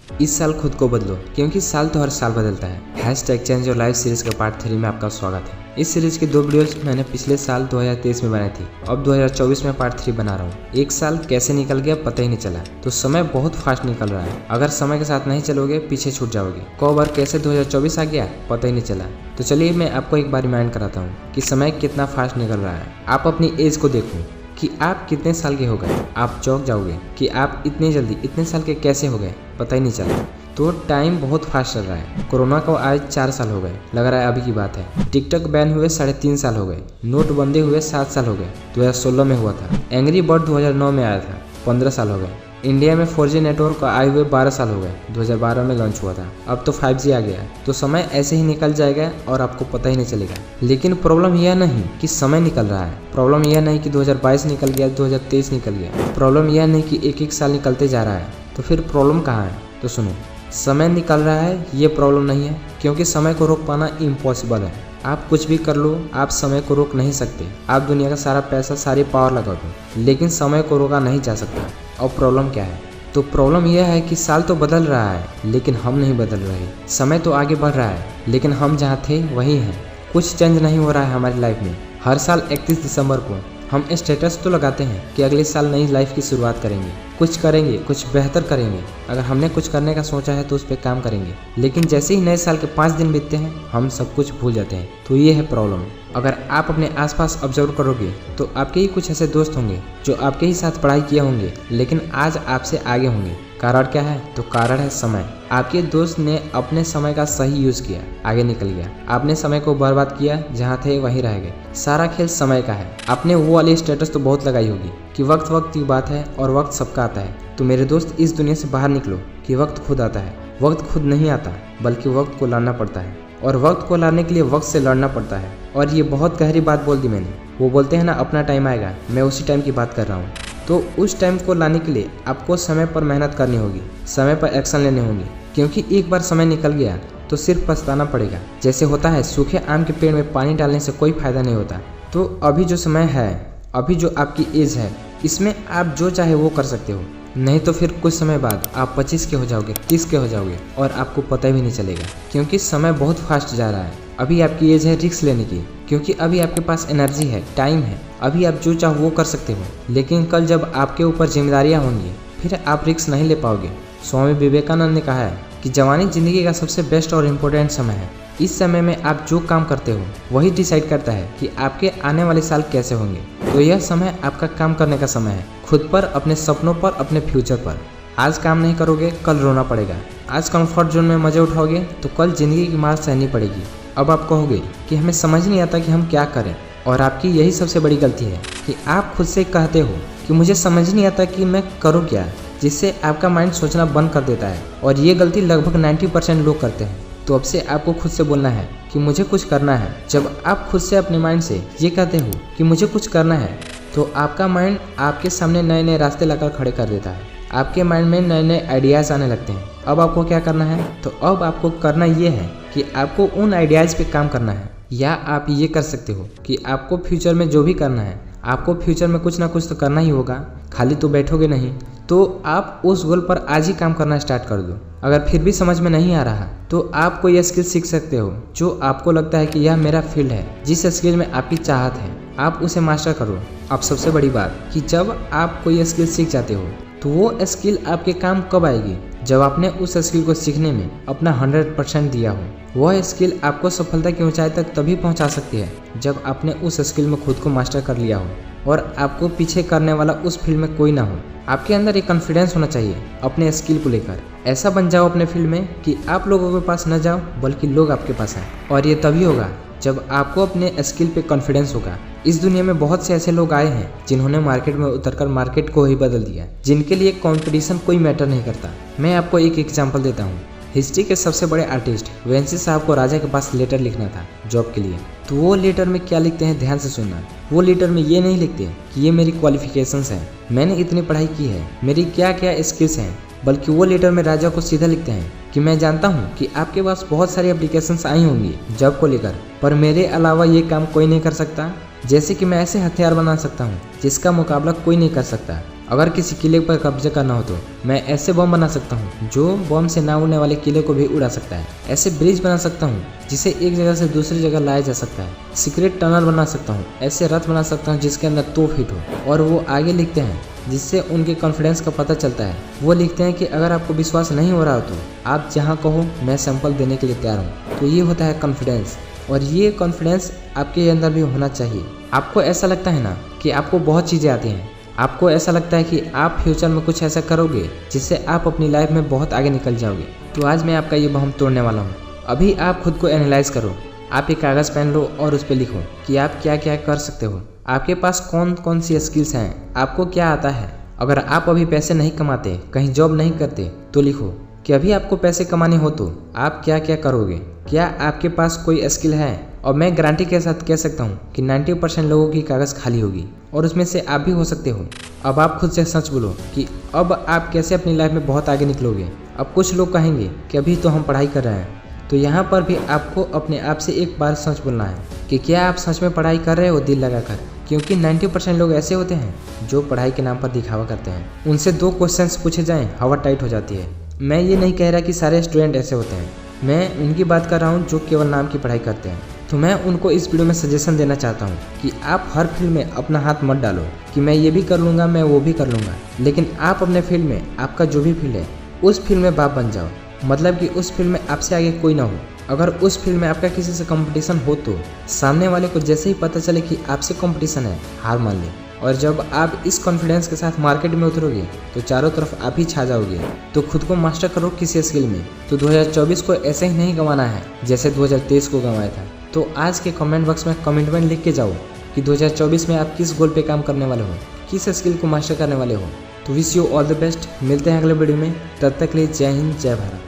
इस साल खुद को बदलो, क्योंकि साल तो हर साल बदलता है। Hashtag change your life series के पार्ट 3 में आपका स्वागत है। इस सीरीज की 2 वीडियोस मैंने पिछले साल 2023 में बनाई थी। अब 2024 में पार्ट 3 बना रहा हूँ। एक साल कैसे निकल गया पता ही नहीं चला। तो समय बहुत फास्ट निकल रहा है। अगर समय के साथ नहीं चलोगे पीछे छूट जाओगे। कब और कैसे 2024 आ गया पता ही नहीं चला। तो चलिए मैं आपको एक बार रिमाइंड कराता हूँ कि समय कितना फास्ट निकल रहा है। आप अपनी एज को देखो कि आप कितने साल के हो गए। आप चौंक जाओगे कि आप इतनी जल्दी इतने साल के कैसे हो गए, पता ही नहीं चला। तो टाइम बहुत फास्ट चल रहा है। कोरोना को आज 4 साल हो गए, लग रहा है अभी की बात है। टिकटॉक बैन हुए 3.5 साल हो गए। नोटबंदी हुए 7 साल हो गए, 2016 में हुआ था। एंग्री बर्ड 2009 में आया था, 15 साल हो गए। इंडिया में 4G नेटवर्क आए हुए 12 साल हो गए, 2012 में लॉन्च हुआ था। अब तो 5G आ गया। तो समय ऐसे ही निकल जाएगा और आपको पता ही नहीं चलेगा। लेकिन प्रॉब्लम यह नहीं कि समय निकल रहा है। प्रॉब्लम यह नहीं कि 2022 निकल गया, 2023 निकल गया। प्रॉब्लम यह नहीं कि एक साल निकलते जा रहा है। तो फिर प्रॉब्लम कहाँ है? तो सुनो, समय निकल रहा है ये प्रॉब्लम नहीं है, क्योंकि समय को रोक पाना इम्पॉसिबल है। आप कुछ भी कर लो, आप समय को रोक नहीं सकते। आप दुनिया का सारा पैसा, सारी पावर लगा दो, लेकिन समय को रोका नहीं जा सकता। और प्रॉब्लम क्या है? तो प्रॉब्लम यह है कि साल तो बदल रहा है, लेकिन हम नहीं बदल रहे। समय तो आगे बढ़ रहा है, लेकिन हम जहाँ थे वहीं हैं। कुछ चेंज नहीं हो रहा है हमारी लाइफ में। हर साल 31 दिसंबर को हम स्टेटस तो लगाते हैं कि अगले साल नई लाइफ की शुरुआत करेंगे, कुछ करेंगे, कुछ बेहतर करेंगे। अगर हमने कुछ करने का सोचा है तो उस पर काम करेंगे। लेकिन जैसे ही नए साल के 5 दिन बीतते हैं हम सब कुछ भूल जाते हैं। तो ये है प्रॉब्लम। अगर आप अपने आसपास ऑब्जर्व करोगे तो आपके ही कुछ ऐसे दोस्त होंगे जो आपके ही साथ पढ़ाई किए होंगे, लेकिन आज आपसे आगे होंगे। कारण क्या है? तो कारण है समय। आपके दोस्त ने अपने समय का सही यूज किया, आगे निकल गया। आपने समय को बर्बाद किया, जहाँ थे वहीं रह गए। सारा खेल समय का है। आपने वो वाली स्टेटस तो बहुत लगाई होगी कि वक्त वक्त की बात है और वक्त सबका आता है। तो मेरे दोस्त, इस दुनिया से बाहर निकलो कि वक्त खुद आता है। वक्त खुद नहीं आता, बल्कि वक्त को लाना पड़ता है। और वक्त को लाने के लिए वक्त से लड़ना पड़ता है। और ये बहुत गहरी बात बोल दी मैंने। वो बोलते हैं ना, अपना टाइम आएगा। मैं उसी टाइम की बात कर रहा हूँ। तो उस टाइम को लाने के लिए आपको समय पर मेहनत करनी होगी, समय पर एक्शन लेने होंगे। क्योंकि एक बार समय निकल गया तो सिर्फ पछताना पड़ेगा। जैसे होता है, सूखे आम के पेड़ में पानी डालने से कोई फायदा नहीं होता। तो अभी जो समय है, अभी जो आपकी एज है, इसमें आप जो चाहे वो कर सकते हो। नहीं तो फिर कुछ समय बाद आप 25 के हो जाओगे, 30 के हो जाओगे और आपको पता भी नहीं चलेगा। क्योंकि समय बहुत फास्ट जा रहा है। अभी आपकी एज है रिस्क लेने की, क्योंकि अभी आपके पास एनर्जी है, टाइम है। अभी आप जो चाहो वो कर सकते हो। लेकिन कल जब आपके ऊपर जिम्मेदारियां होंगी, फिर आप रिस्क नहीं ले पाओगे। स्वामी विवेकानंद ने कहा है कि जवानी जिंदगी का सबसे बेस्ट और इम्पोर्टेंट समय है। इस समय में आप जो काम करते हो वही डिसाइड करता है कि आपके आने वाले साल कैसे होंगे। तो यह समय आपका काम करने का समय है, खुद पर, अपने सपनों पर, अपने फ्यूचर पर। आज काम नहीं करोगे, कल रोना पड़ेगा। आज कंफर्ट जोन में मजे उठाओगे तो कल जिंदगी की मार सहनी पड़ेगी। अब आप कहोगे कि हमें समझ नहीं आता कि हम क्या करें। और आपकी यही सबसे बड़ी गलती है कि आप खुद से कहते हो कि मुझे समझ नहीं आता कि मैं करूँ क्या, जिससे आपका माइंड सोचना बंद कर देता है। और ये गलती लगभग 90% लोग करते हैं। तो अब से आपको खुद से बोलना है कि मुझे कुछ करना है। जब आप खुद से अपने माइंड से ये कहते हो कि मुझे कुछ करना है, तो आपका माइंड आपके सामने नए नए रास्ते लाकर खड़े कर देता है। आपके माइंड में नए नए आइडियाज़ आने लगते हैं। अब आपको क्या करना है? तो अब आपको करना ये है कि आपको उन आइडियाज़ पे काम करना है। या आप ये कर सकते हो कि आपको फ्यूचर में जो भी करना है, आपको फ्यूचर में कुछ ना कुछ तो करना ही होगा। खाली तो बैठोगे नहीं। तो आप उस गोल पर आज ही काम करना स्टार्ट कर दो। अगर फिर भी समझ में नहीं आ रहा तो आप कोई स्किल सीख सकते हो जो आपको लगता है कि यह मेरा फील्ड है। जिस स्किल में आपकी चाहत है, आप उसे मास्टर करो। अब सबसे बड़ी बात कि जब आप कोई स्किल सीख जाते हो तो वो स्किल आपके काम कब आएगी? जब आपने उस स्किल को सीखने में अपना 100% दिया हो। वह स्किल आपको सफलता की ऊंचाई तक तभी पहुंचा सकती है जब आपने उस स्किल में खुद को मास्टर कर लिया हो और आपको पीछे करने वाला उस फील्ड में कोई ना हो। आपके अंदर एक कॉन्फिडेंस होना चाहिए अपने स्किल को लेकर। ऐसा बन जाओ अपने फील्ड में कि आप लोगों के पास न जाओ, बल्कि लोग आपके पास आए। और ये तभी होगा जब आपको अपने स्किल पे कॉन्फिडेंस होगा। इस दुनिया में बहुत से ऐसे लोग आए हैं जिन्होंने मार्केट में उतरकर मार्केट को ही बदल दिया, जिनके लिए कंपटीशन कोई मैटर नहीं करता। मैं आपको एक एग्जांपल देता हूँ। हिस्ट्री के सबसे बड़े आर्टिस्ट वेंसी साहब को राजा के पास लेटर लिखना था जॉब के लिए। तो वो लेटर में क्या लिखते हैं, ध्यान से सुनना। वो लेटर में ये नहीं लिखते कि ये मेरी क्वालिफिकेशंस हैं, मैंने इतनी पढ़ाई की है, मेरी क्या क्या स्किल्स हैं, बल्कि वो लेटर में राजा को सीधा लिखते हैं कि मैं जानता हूँ कि आपके पास बहुत सारी एप्लीकेशंस आई होंगी जॉब को लेकर, पर मेरे अलावा ये काम कोई नहीं कर सकता। जैसे कि मैं ऐसे हथियार बना सकता हूँ जिसका मुकाबला कोई नहीं कर सकता। अगर किसी किले पर कब्जा करना हो तो मैं ऐसे बम बना सकता हूँ जो बम से ना उड़ने वाले किले को भी उड़ा सकता है। ऐसे ब्रिज बना सकता हूँ जिसे एक जगह से दूसरी जगह लाया जा सकता है। सीक्रेट टनल बना सकता हूँ। ऐसे रथ बना सकता हूँ जिसके अंदर तोप हिट हो। और वो आगे लिखते हैं जिससे उनके कॉन्फिडेंस का पता चलता है। वो लिखते हैं कि अगर आपको विश्वास नहीं हो रहा हो तो आप जहाँ कहो मैं सैंपल देने के लिए तैयार हूँ। तो ये होता है कॉन्फिडेंस, और ये कॉन्फिडेंस आपके अंदर भी होना चाहिए। आपको ऐसा लगता है ना कि आपको बहुत चीज़ें आती हैं, आपको ऐसा लगता है कि आप फ्यूचर में कुछ ऐसा करोगे जिससे आप अपनी लाइफ में बहुत आगे निकल जाओगे। तो आज मैं आपका ये वहम तोड़ने वाला हूँ। अभी आप खुद को एनालाइज करो। आप एक कागज़ पेन लो और उस पर लिखो कि आप क्या क्या कर सकते हो। आपके पास कौन कौन सी स्किल्स हैं, आपको क्या आता है। अगर आप अभी पैसे नहीं कमाते, कहीं जॉब नहीं करते, तो लिखो कि अभी आपको पैसे कमाने हो तो आप क्या क्या करोगे। क्या आपके पास कोई स्किल है? और मैं गारंटी के साथ कह सकता हूँ कि 90% लोगों की कागज़ खाली होगी, और उसमें से आप भी हो सकते हो। अब आप खुद से सच बोलो कि अब आप कैसे अपनी लाइफ में बहुत आगे निकलोगे। अब कुछ लोग कहेंगे कि अभी तो हम पढ़ाई कर रहे हैं, तो यहाँ पर भी आपको अपने आप से एक बार सच बोलना है कि क्या आप सच में पढ़ाई कर रहे हो दिल लगाकर। क्योंकि 90% लोग ऐसे होते हैं जो पढ़ाई के नाम पर दिखावा करते हैं। उनसे 2 क्वेश्चंस पूछे जाएं, हवा टाइट हो जाती है। मैं ये नहीं कह रहा कि सारे स्टूडेंट ऐसे होते हैं, मैं उनकी बात कर रहा हूँ जो केवल नाम की पढ़ाई करते हैं। तो मैं उनको इस वीडियो में सजेशन देना चाहता हूँ कि आप हर फील्ड में अपना हाथ मत डालो कि मैं ये भी कर लूँगा, मैं वो भी कर लूँगा। लेकिन आप अपने फील्ड में, आपका जो भी फील्ड है, उस फील्ड में बाप बन जाओ। मतलब कि उस फील्ड में आपसे आगे कोई ना हो। अगर उस फील्ड में आपका किसी से कंपटीशन हो तो सामने वाले को जैसे ही पता चले कि आपसे कंपटीशन है, हार मान ले। और जब आप इस कॉन्फिडेंस के साथ मार्केट में उतरोगे तो चारों तरफ आप ही छा जाओगे। तो खुद को मास्टर करो किसी स्किल में। तो 2024 को ऐसे ही नहीं गंवाना है जैसे 2023 को गंवाया था। तो आज के कमेंट बॉक्स में कमिटमेंट लिख के जाओ कि 2024 में आप किस गोल पे काम करने वाले हो, किस स्किल को मास्टर करने वाले हो। तो wish you all the best. मिलते हैं अगले वीडियो में, तब तक के लिए जय हिंद, जय भारत।